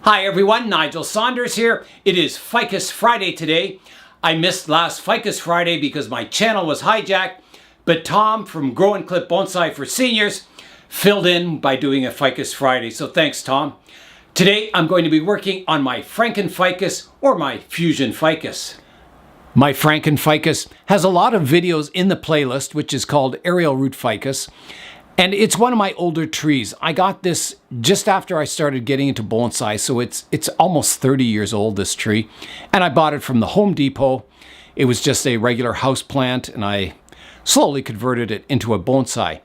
Hi everyone, Nigel Saunders here. It is Ficus Friday today. I missed last Ficus Friday because my channel was hijacked, but Tom from Grow and Clip Bonsai for Seniors filled in by doing a Ficus Friday, so thanks Tom. Today I'm going to be working on my Frankenficus or my Fusion Ficus. My Frankenficus has a lot of videos in the playlist, which is called Aerial Root Ficus. And it's one of my older trees. I got this just after I started getting into bonsai, so it's almost 30 years old, this tree. And I bought it from the Home Depot. It was just a regular house plant, and I slowly converted it into a bonsai.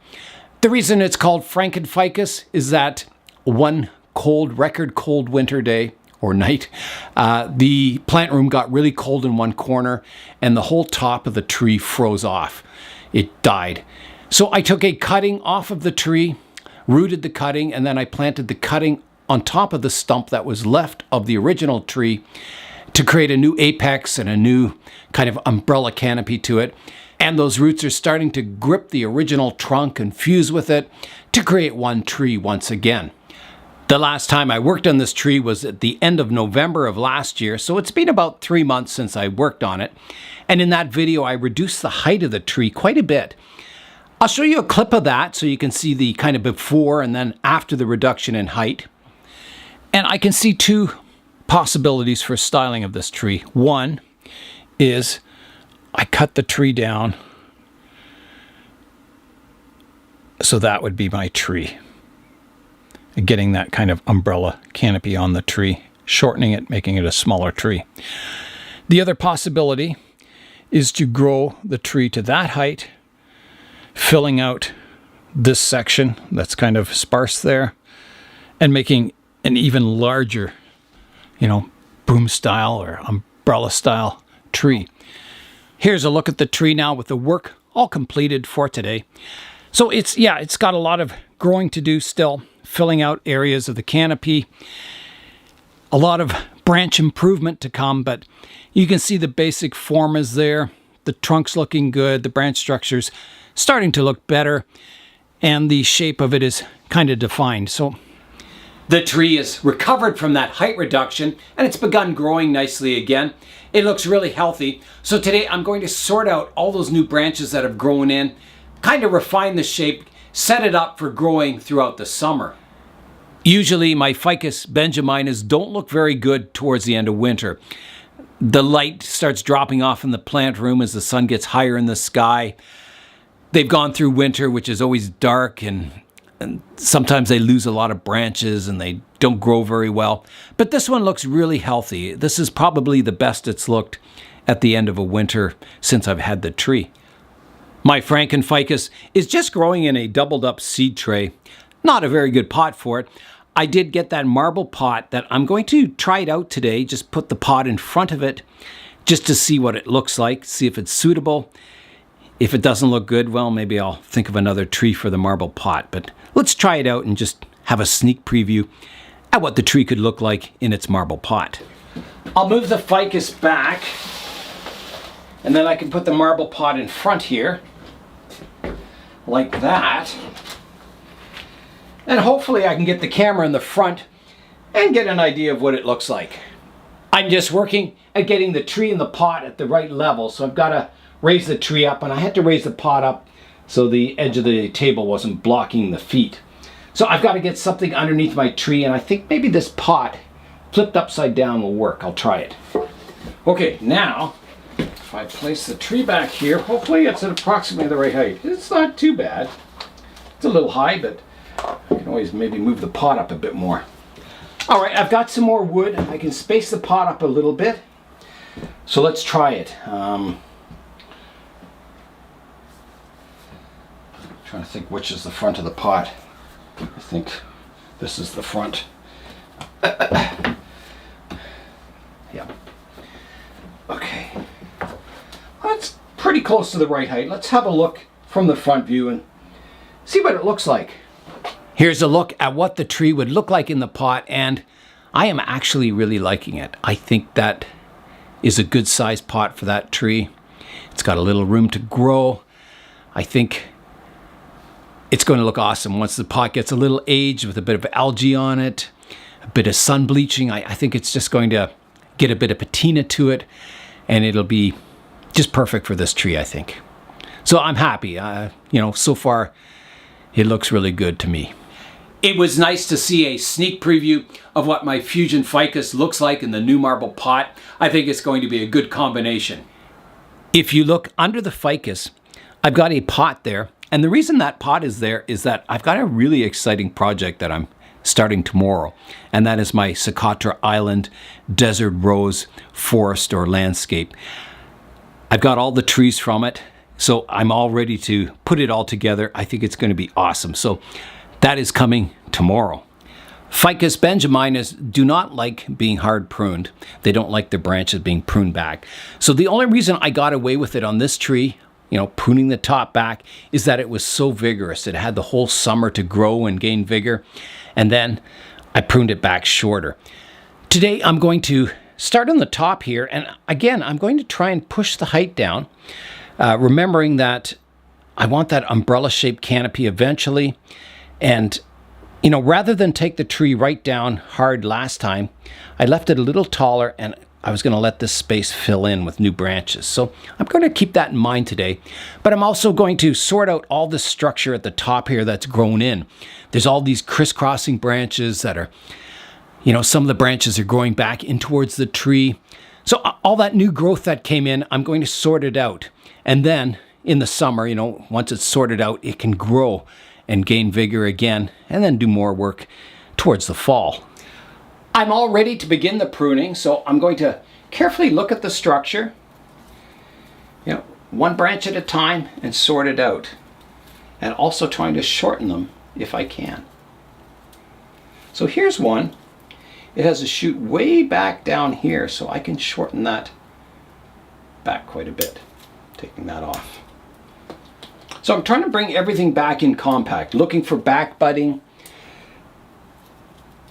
The reason it's called Frankenficus is that one record cold winter day or night, the plant room got really cold in one corner, and the whole top of the tree froze off. It died. So I took a cutting off of the tree, rooted the cutting, and then I planted the cutting on top of the stump that was left of the original tree to create a new apex and a new kind of umbrella canopy to it. And those roots are starting to grip the original trunk and fuse with it to create one tree once again. The last time I worked on this tree was at the end of November of last year, so it's been about 3 months since I worked on it. And in that video, I reduced the height of the tree quite a bit. I'll show you a clip of that so you can see the kind of before and then after the reduction in height. And I can see two possibilities for styling of this tree. One is I cut the tree down, so that would be my tree. Getting that kind of umbrella canopy on the tree, shortening it, making it a smaller tree. The other possibility is to grow the tree to that height, filling out this section that's kind of sparse there and making an even larger, broom style or umbrella style tree. Here's a look at the tree now with the work all completed for today. So it's got a lot of growing to do still, filling out areas of the canopy, a lot of branch improvement to come, but you can see the basic form is there. The trunk's looking good, the branch structure's starting to look better, and the shape of it is kind of defined. So the tree is recovered from that height reduction and it's begun growing nicely again. It looks really healthy. So today I'm going to sort out all those new branches that have grown in, kind of refine the shape, set it up for growing throughout the summer. Usually my Ficus benjaminas don't look very good towards the end of winter. The light starts dropping off in the plant room as the sun gets higher in the sky. They've gone through winter, which is always dark, and sometimes they lose a lot of branches and they don't grow very well. But this one looks really healthy. This is probably the best it's looked at the end of a winter since I've had the tree. My Frankenficus is just growing in a doubled up seed tray. Not a very good pot for it. I did get that marble pot that I'm going to try it out today. Just put the pot in front of it just to see what it looks like, see if it's suitable. If it doesn't look good, well, maybe I'll think of another tree for the marble pot. But let's try it out and just have a sneak preview at what the tree could look like in its marble pot. I'll move the ficus back, and then I can put the marble pot in front here, like that. And hopefully I can get the camera in the front and get an idea of what it looks like. I'm just working at getting the tree in the pot at the right level, so I've got to raise the tree up, and I had to raise the pot up so the edge of the table wasn't blocking the feet. So I've got to get something underneath my tree, and I think maybe this pot flipped upside down will work. I'll try it. Okay, now if I place the tree back here, hopefully it's at approximately the right height. It's not too bad. It's a little high, but I can always maybe move the pot up a bit more. All right, I've got some more wood. I can space the pot up a little bit. So let's try it. Trying to think which is the front of the pot. I think this is the front. Yeah. Okay. That's pretty close to the right height. Let's have a look from the front view and see what it looks like. Here's a look at what the tree would look like in the pot, and I am actually really liking it. I think that is a good size pot for that tree. It's got a little room to grow. I think it's going to look awesome once the pot gets a little aged with a bit of algae on it. a bit of sun bleaching. I think it's just going to get a bit of patina to it, and it'll be just perfect for this tree, I think. So I'm happy. So far it looks really good to me. It was nice to see a sneak preview of what my Fusion Ficus looks like in the new marble pot. I think it's going to be a good combination. If you look under the ficus, I've got a pot there. And the reason that pot is there is that I've got a really exciting project that I'm starting tomorrow. And that is my Socotra Island Desert Rose Forest or Landscape. I've got all the trees from it, so I'm all ready to put it all together. I think it's going to be awesome. So that is coming tomorrow. Ficus benjaminas do not like being hard pruned. They don't like their branches being pruned back. So the only reason I got away with it on this tree, pruning the top back, is that it was so vigorous. It had the whole summer to grow and gain vigor. And then I pruned it back shorter. Today I'm going to start on the top here. And again, I'm going to try and push the height down, remembering that I want that umbrella-shaped canopy eventually. And, rather than take the tree right down hard last time, I left it a little taller and I was going to let this space fill in with new branches. So I'm going to keep that in mind today. But I'm also going to sort out all the structure at the top here that's grown in. There's all these crisscrossing branches that are, some of the branches are growing back in towards the tree. So all that new growth that came in, I'm going to sort it out. And then in the summer, once it's sorted out, it can grow and gain vigor again, and then do more work towards the fall. I'm all ready to begin the pruning, so I'm going to carefully look at the structure, one branch at a time, and sort it out. And also trying to shorten them if I can. So here's one. It has a shoot way back down here, so I can shorten that back quite a bit, taking that off. So I'm trying to bring everything back in compact, looking for back budding,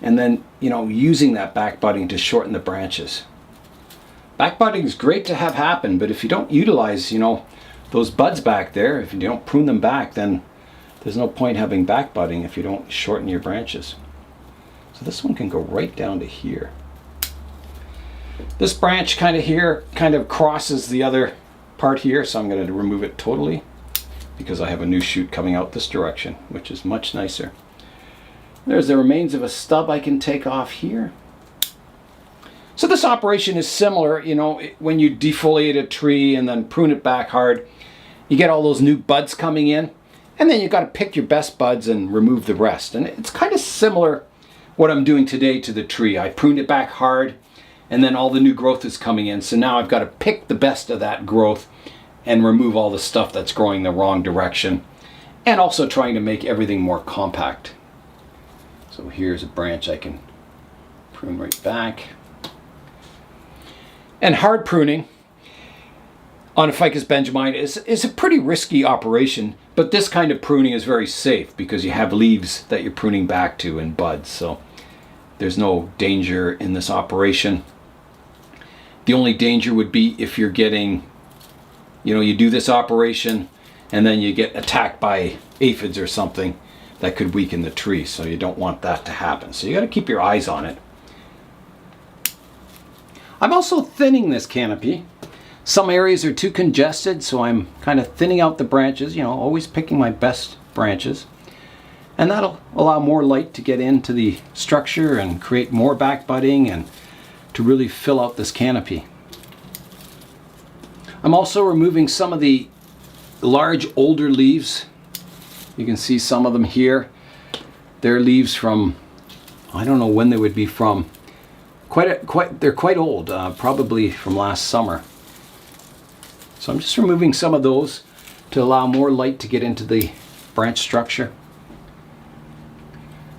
and then, using that back budding to shorten the branches. Back budding is great to have happen, but if you don't utilize, those buds back there, if you don't prune them back, then there's no point having back budding if you don't shorten your branches. So this one can go right down to here. This branch kind of crosses the other part here, so I'm going to remove it totally, because I have a new shoot coming out this direction, which is much nicer. There's the remains of a stub I can take off here. So this operation is similar, when you defoliate a tree and then prune it back hard, you get all those new buds coming in, and then you've got to pick your best buds and remove the rest. And it's kind of similar what I'm doing today to the tree. I pruned it back hard, and then all the new growth is coming in. So now I've got to pick the best of that growth and remove all the stuff that's growing the wrong direction, and also trying to make everything more compact. So here's a branch I can prune right back. And hard pruning on a Ficus benjamina is a pretty risky operation, but this kind of pruning is very safe because you have leaves that you're pruning back to and buds, so there's no danger in this operation. The only danger would be if you're getting, you do this operation and then you get attacked by aphids or something that could weaken the tree, so you don't want that to happen. So you got to keep your eyes on it. I'm also thinning this canopy. Some areas are too congested, so I'm kind of thinning out the branches, always picking my best branches. And that'll allow more light to get into the structure and create more back budding and to really fill out this canopy. I'm also removing some of the large older leaves. You can see some of them here. They're leaves from, I don't know when they would be from. They're quite old, probably from last summer. So I'm just removing some of those to allow more light to get into the branch structure.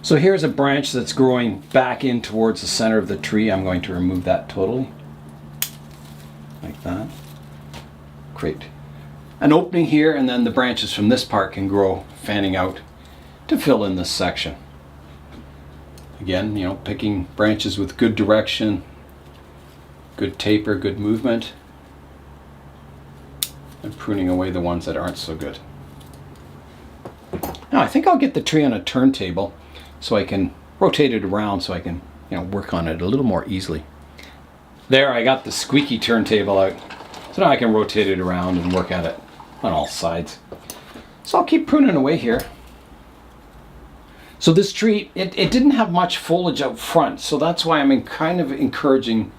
So here's a branch that's growing back in towards the center of the tree. I'm going to remove that totally, like that. Create an opening here, and then the branches from this part can grow fanning out to fill in this section. Again, picking branches with good direction, good taper, good movement, and pruning away the ones that aren't so good. Now I think I'll get the tree on a turntable so I can rotate it around so I can work on it a little more easily. There, I got the squeaky turntable out. So now I can rotate it around and work at it on all sides. So I'll keep pruning away here. So this tree, it didn't have much foliage out front, so that's why I'm kind of encouraging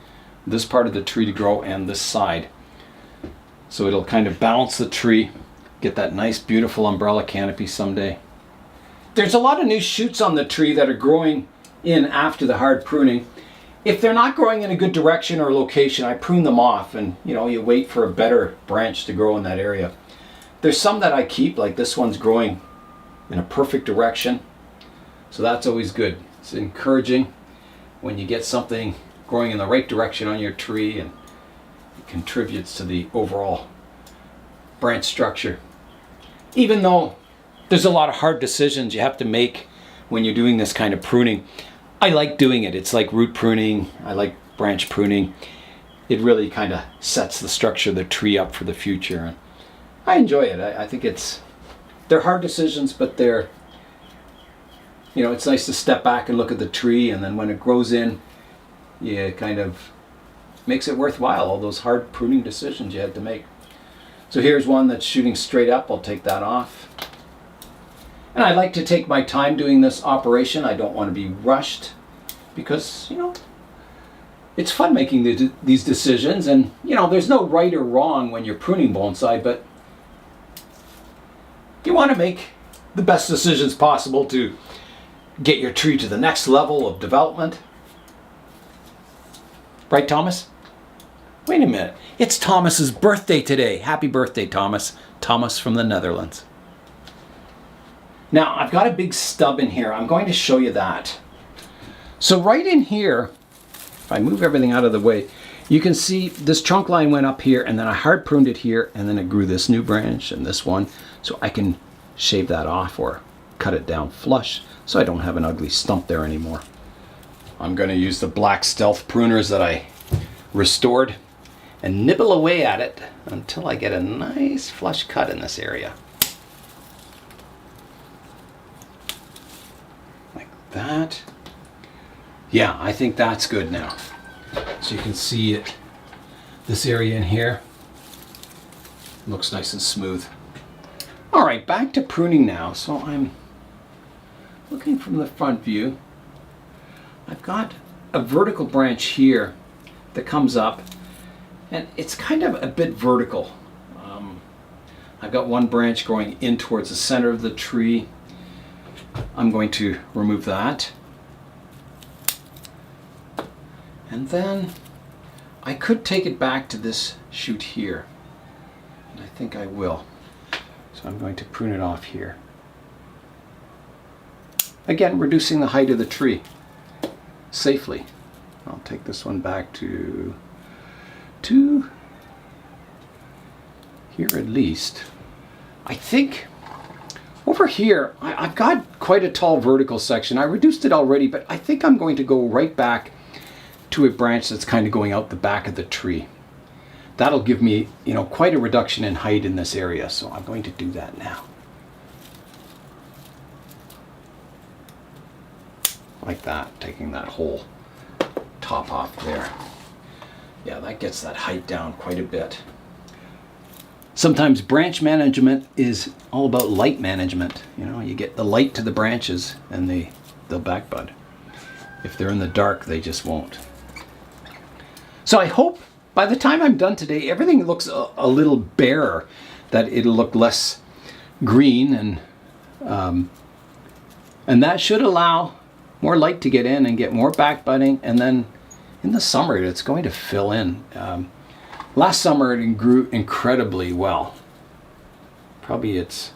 this part of the tree to grow and this side. So it'll kind of balance the tree, get that nice beautiful umbrella canopy someday. There's a lot of new shoots on the tree that are growing in after the hard pruning. If they're not growing in a good direction or location, I prune them off, and you wait for a better branch to grow in that area. There's some that I keep, like this one's growing in a perfect direction. So that's always good. It's encouraging when you get something growing in the right direction on your tree, and it contributes to the overall branch structure. Even though there's a lot of hard decisions you have to make when you're doing this kind of pruning, I like doing it. It's like root pruning. I like branch pruning. It really kind of sets the structure of the tree up for the future. And I enjoy it. I think they're hard decisions, but they're, it's nice to step back and look at the tree, and then when it grows in, it kind of makes it worthwhile, all those hard pruning decisions you had to make. So here's one that's shooting straight up. I'll take that off. And I like to take my time doing this operation. I don't want to be rushed because, it's fun making these decisions, and, there's no right or wrong when you're pruning bonsai, but you want to make the best decisions possible to get your tree to the next level of development. Right, Thomas? Wait a minute. It's Thomas's birthday today. Happy birthday, Thomas. Thomas from the Netherlands. Now, I've got a big stub in here. I'm going to show you that. So right in here, if I move everything out of the way, you can see this trunk line went up here, and then I hard pruned it here, and then it grew this new branch and this one. So I can shave that off or cut it down flush so I don't have an ugly stump there anymore. I'm going to use the black stealth pruners that I restored and nibble away at it until I get a nice flush cut in this area. Like that. Yeah, I think that's good now. So you can see it, this area in here looks nice and smooth. All right, back to pruning now. So I'm looking from the front view. I've got a vertical branch here that comes up, and it's kind of a bit vertical. I've got one branch going in towards the center of the tree. I'm going to remove that. And then I could take it back to this shoot here, and I think I will. So I'm going to prune it off here. Again, reducing the height of the tree safely. I'll take this one back to here at least. I think over here, I've got quite a tall vertical section. I reduced it already, but I think I'm going to go right back to a branch that's kind of going out the back of the tree. That'll give me, quite a reduction in height in this area. So I'm going to do that now. Like that, taking that whole top off there. Yeah, that gets that height down quite a bit. Sometimes branch management is all about light management. You get the light to the branches and they'll backbud. If they're in the dark, they just won't. So I hope by the time I'm done today, everything looks a little barer, that it'll look less green, and that should allow more light to get in and get more backbudding, and then in the summer it's going to fill in. Last summer it grew incredibly well. Probably it's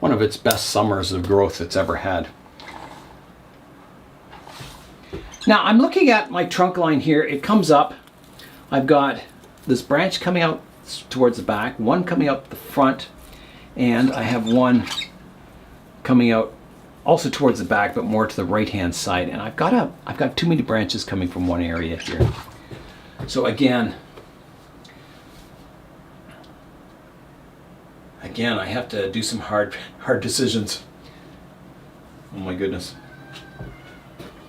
one of its best summers of growth it's ever had. Now I'm looking at my trunk line here. It comes up. I've got this branch coming out towards the back, one coming out the front, and I have one coming out also towards the back, but more to the right hand side. And I've got too many branches coming from one area here. So again, I have to do some hard decisions. Oh my goodness.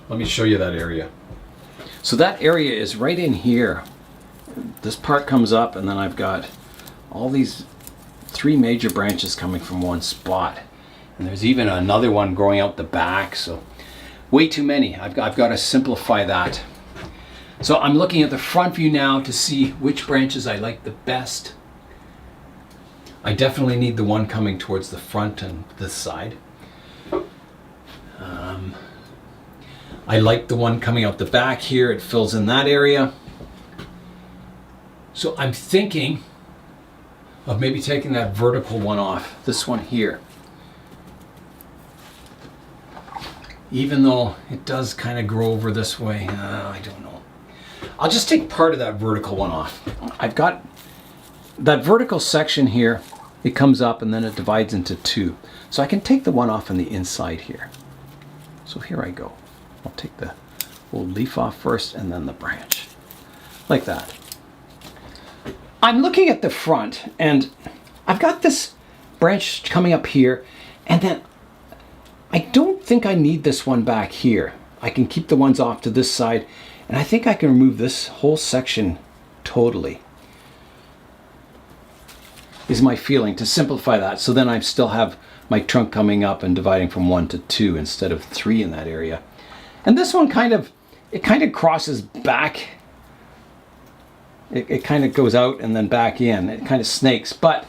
Let me show you that area. So that area is right in here. This part comes up, and then I've got all these 3 major branches coming from one spot. And there's even another one growing out the back, so way too many. I've got to simplify that. So I'm looking at the front view now to see which branches I like the best. I definitely need the one coming towards the front and this side. I like the one coming out the back here. It fills in that area. So I'm thinking of maybe taking that vertical one off, this one here. Even though it does kind of grow over this way, I don't know. I'll just take part of that vertical one off. I've got that vertical section here. It comes up and then it divides into 2. So I can take the one off on the inside here. So here I go. I'll take the old leaf off first and then the branch. Like that. I'm looking at the front and I've got this branch coming up here, and then I don't think I need this one back here. I can keep the ones off to this side, and I think I can remove this whole section totally. Is my feeling, to simplify that, so then I still have my trunk coming up and dividing from 1 to 2 instead of 3 in that area. And this one kind of crosses back. It kind of goes out and then back in. It kind of snakes. But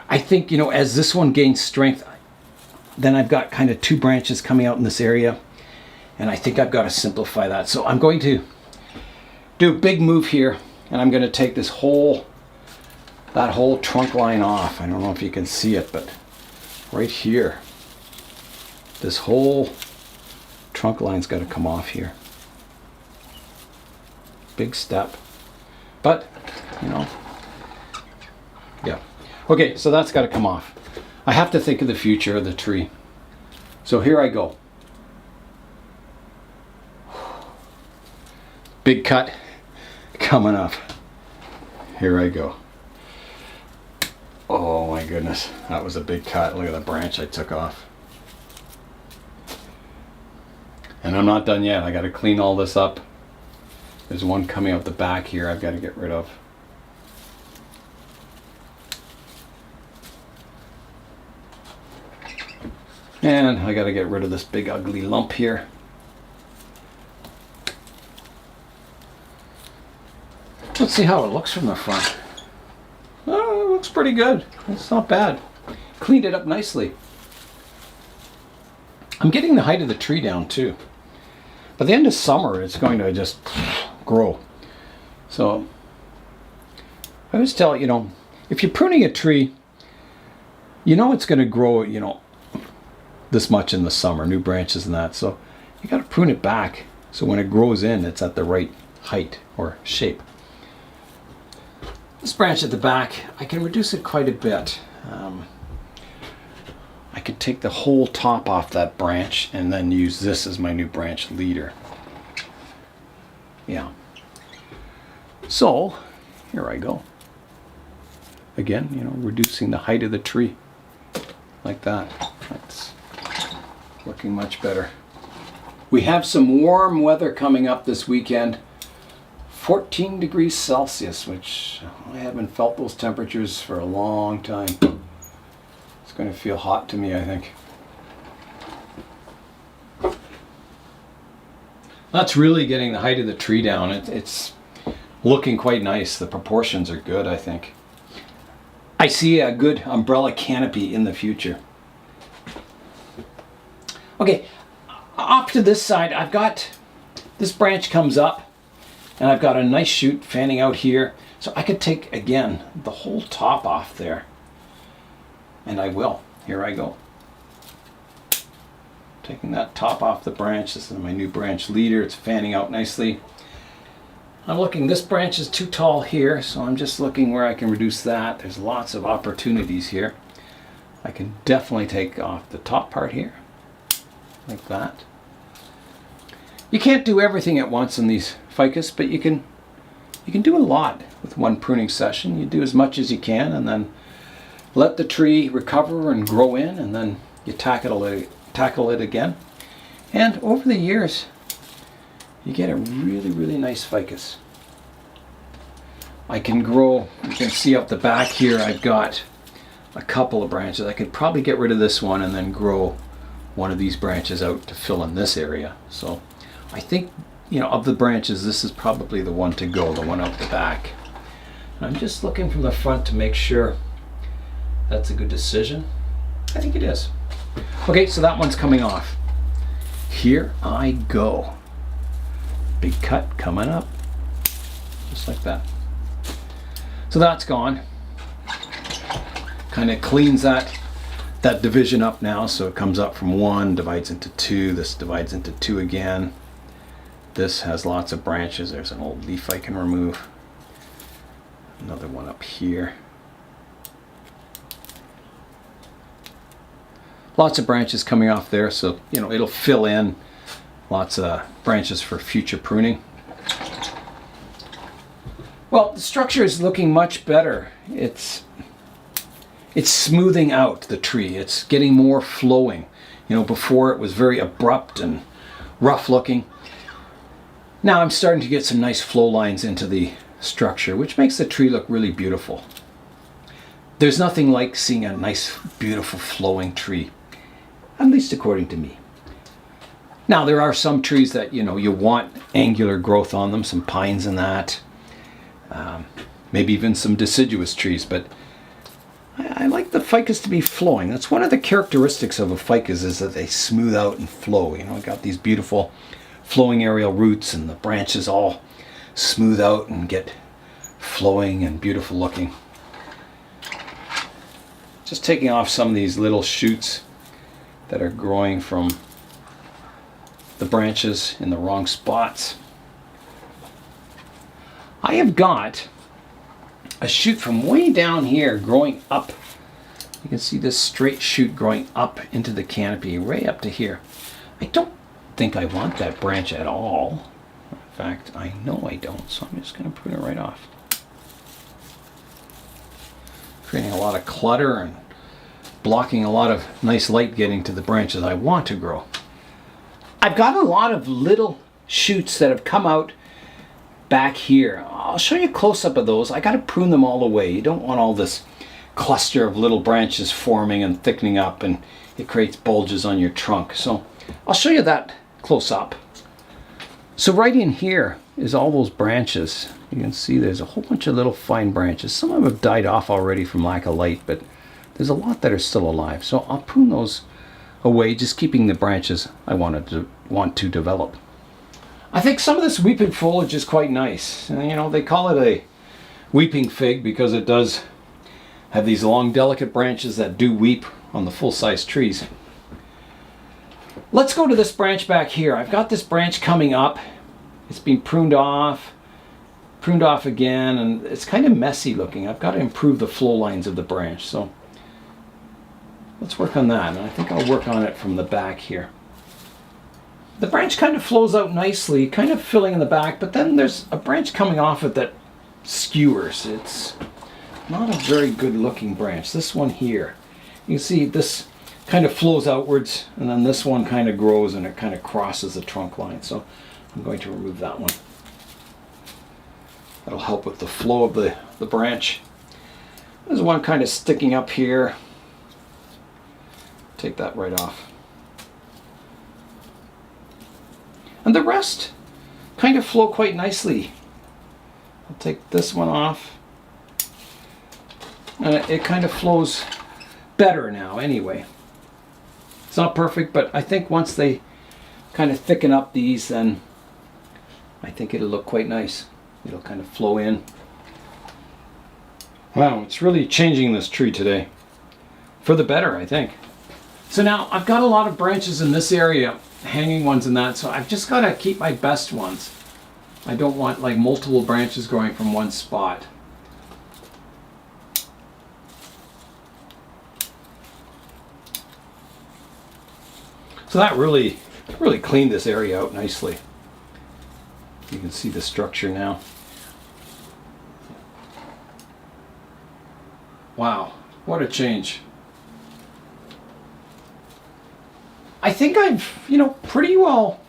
I think, you know, as this one gains strength, then I've got kind of 2 branches coming out in this area. And I think I've got to simplify that. So I'm going to do a big move here, and I'm going to take this that whole trunk line off. I don't know if you can see it, but right here, this whole trunk line's got to come off here. Big step. But, you know, yeah. Okay, so that's got to come off. I have to think of the future of the tree. So here I go. Big cut coming up. Here I go. Oh my goodness, that was a big cut. Look at the branch I took off. And I'm not done yet. I got to clean all this up. There's one coming out the back here I've got to get rid of. And I got to get rid of this big ugly lump here. Let's see how it looks from the front. Oh, it looks pretty good. It's not bad. Cleaned it up nicely. I'm getting the height of the tree down too. By the end of summer, it's going to just grow. So I always tell, you know, if you're pruning a tree, you know it's going to grow, you know, this much in the summer, new branches and that. So you got to prune it back so when it grows in, it's at the right height or shape. This branch at the back, I can reduce it quite a bit. I could take the whole top off that branch and then use this as my new branch leader. Yeah. So, here I go. Again, you know, reducing the height of the tree like that. That's looking much better. We have some warm weather coming up this weekend. 14 degrees Celsius, which I haven't felt those temperatures for a long time. It's going to feel hot to me, I think. That's really getting the height of the tree down. It's looking quite nice. The proportions are good, I think. I see a good umbrella canopy in the future. Okay, off to this side, I've got this branch comes up. And I've got a nice shoot fanning out here. So I could take, again, the whole top off there. And I will. Here I go. Taking that top off the branch. This is my new branch leader. It's fanning out nicely. I'm looking, this branch is too tall here, so I'm just looking where I can reduce that. There's lots of opportunities here. I can definitely take off the top part here. Like that. You can't do everything at once in these ficus, but you can do a lot with one pruning session. You do as much as you can and then let the tree recover and grow in, and then you tackle it again. And over the years, you get a really, really nice ficus. I can grow, you can see up the back here, I've got a couple of branches. I could probably get rid of this one and then grow one of these branches out to fill in this area. So I think, you know, of the branches, this is probably the one to go, the one out the back. And I'm just looking from the front to make sure that's a good decision. I think it is. Okay, so that one's coming off. Here I go. Big cut coming up, just like that. So that's gone. Kind of cleans that division up now, so it comes up from 1, divides into 2, this divides into 2 again. This has lots of branches. There's an old leaf I can remove. Another one up here. Lots of branches coming off there, so you know it'll fill in. Lots of branches for future pruning. Well, the structure is looking much better. It's smoothing out the tree. It's getting more flowing. You know, before it was very abrupt and rough looking. Now I'm starting to get some nice flow lines into the structure, which makes the tree look really beautiful. There's nothing like seeing a nice, beautiful flowing tree, at least according to me. Now there are some trees that, you know, you want angular growth on them, some pines and that, maybe even some deciduous trees, but I like the ficus to be flowing. That's one of the characteristics of a ficus, is that they smooth out and flow. You know, I got these beautiful flowing aerial roots and the branches all smooth out and get flowing and beautiful looking. Just taking off some of these little shoots that are growing from the branches in the wrong spots. I have got a shoot from way down here growing up. You can see this straight shoot growing up into the canopy, way up to here. I don't think I want that branch at all. In fact, I know I don't, so I'm just going to prune it right off. Creating a lot of clutter and blocking a lot of nice light getting to the branches I want to grow. I've got a lot of little shoots that have come out back here. I'll show you a close-up of those. I got to prune them all away. You don't want all this cluster of little branches forming and thickening up, and it creates bulges on your trunk. So I'll show you that close up. So right in here is all those branches. You can see there's a whole bunch of little fine branches. Some of them have died off already from lack of light, but there's a lot that are still alive. So I'll prune those away, just keeping the branches I want to develop. I think some of this weeping foliage is quite nice. And, you know, they call it a weeping fig because it does have these long, delicate branches that do weep on the full-size trees. Let's go to this branch back here. I've got this branch coming up. It's been pruned off again, and it's kind of messy looking. I've got to improve the flow lines of the branch. So let's work on that. And I think I'll work on it from the back here. The branch kind of flows out nicely, kind of filling in the back, but then there's a branch coming off it that skewers. It's not a very good looking branch. This one here, you can see this kind of flows outwards, and then this one kind of grows and it kind of crosses the trunk line. So I'm going to remove that one. That'll help with the flow of the branch. There's one kind of sticking up here. Take that right off. And the rest kind of flow quite nicely. I'll take this one off. And it kind of flows better now anyway. It's not perfect, but I think once they kind of thicken up these, then I think it'll look quite nice. It'll kind of flow in. Wow, it's really changing this tree today. For the better, I think. So now I've got a lot of branches in this area, hanging ones and that, so I've just got to keep my best ones. I don't want like multiple branches growing from one spot. So that really cleaned this area out nicely. You can see the structure now. Wow, what a change. I think I've, pretty well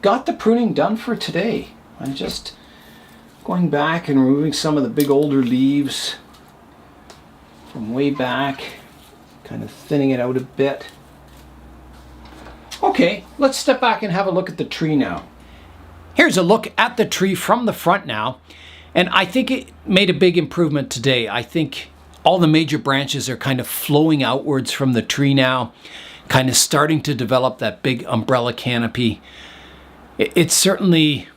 got the pruning done for today. I'm just going back and removing some of the big older leaves from way back, kind of thinning it out a bit. Okay, let's step back and have a look at the tree now. Here's a look at the tree from the front now, and I think it made a big improvement today. I think all the major branches are kind of flowing outwards from the tree now, kind of starting to develop that big umbrella canopy. It's certainly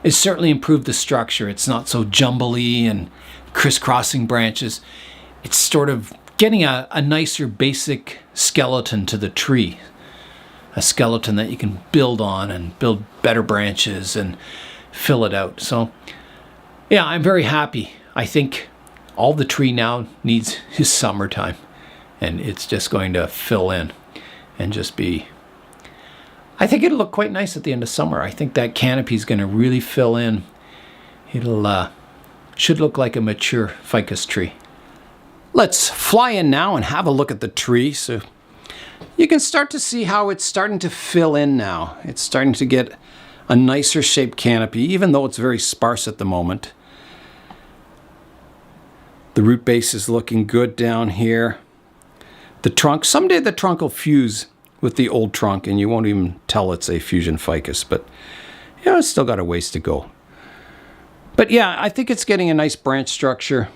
improved the structure. It's not so jumbly and crisscrossing branches. It's sort of getting a nicer basic skeleton to the tree. A skeleton that you can build on and build better branches and fill it out. So yeah, I'm very happy. I think all the tree now needs is summertime, and it's just going to fill in and just be, I think it'll look quite nice at the end of summer. I think that canopy is going to really fill in. It'll should look like a mature ficus tree. Let's fly in now and have a look at the tree. So you can start to see how it's starting to fill in now. It's starting to get a nicer shaped canopy, even though it's very sparse at the moment. The root base is looking good down here. The trunk, someday the trunk will fuse with the old trunk and you won't even tell it's a fusion ficus, but yeah, it's still got a ways to go. But yeah, I think it's getting a nice branch structure.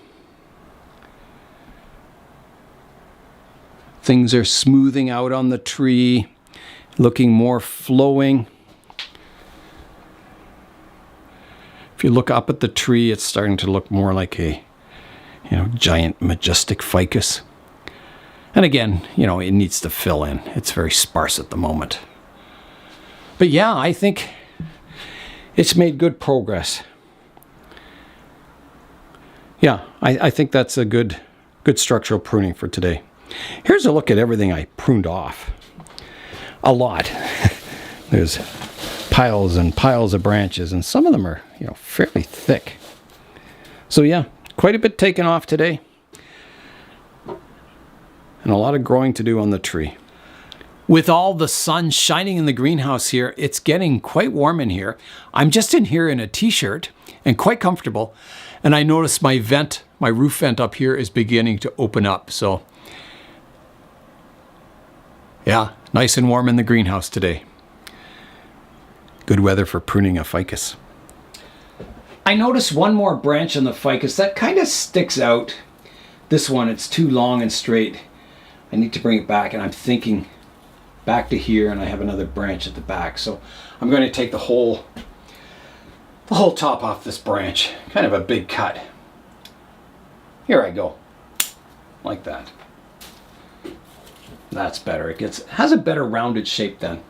Things are smoothing out on the tree, looking more flowing. If you look up at the tree, it's starting to look more like a, giant majestic ficus. And again, it needs to fill in. It's very sparse at the moment. But yeah, I think it's made good progress. Yeah, I think that's a good structural pruning for today. Here's a look at everything I pruned off. A lot. There's piles and piles of branches, and some of them are, fairly thick. So yeah, quite a bit taken off today. And a lot of growing to do on the tree. With all the sun shining in the greenhouse here, it's getting quite warm in here. I'm just in here in a t-shirt and quite comfortable. And I notice my roof vent up here is beginning to open up. So yeah, nice and warm in the greenhouse today. Good weather for pruning a ficus. I noticed one more branch on the ficus that kind of sticks out. This one, it's too long and straight. I need to bring it back, and I'm thinking back to here, and I have another branch at the back. So I'm going to take the whole top off this branch. Kind of a big cut. Here I go. Like that. That's better. It has a better rounded shape then.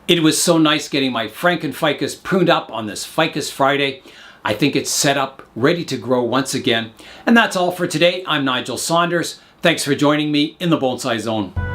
It was so nice getting my Frankenficus pruned up on this Ficus Friday. I think it's set up, ready to grow once again. And that's all for today. I'm Nigel Saunders. Thanks for joining me in the Bonsai Zone.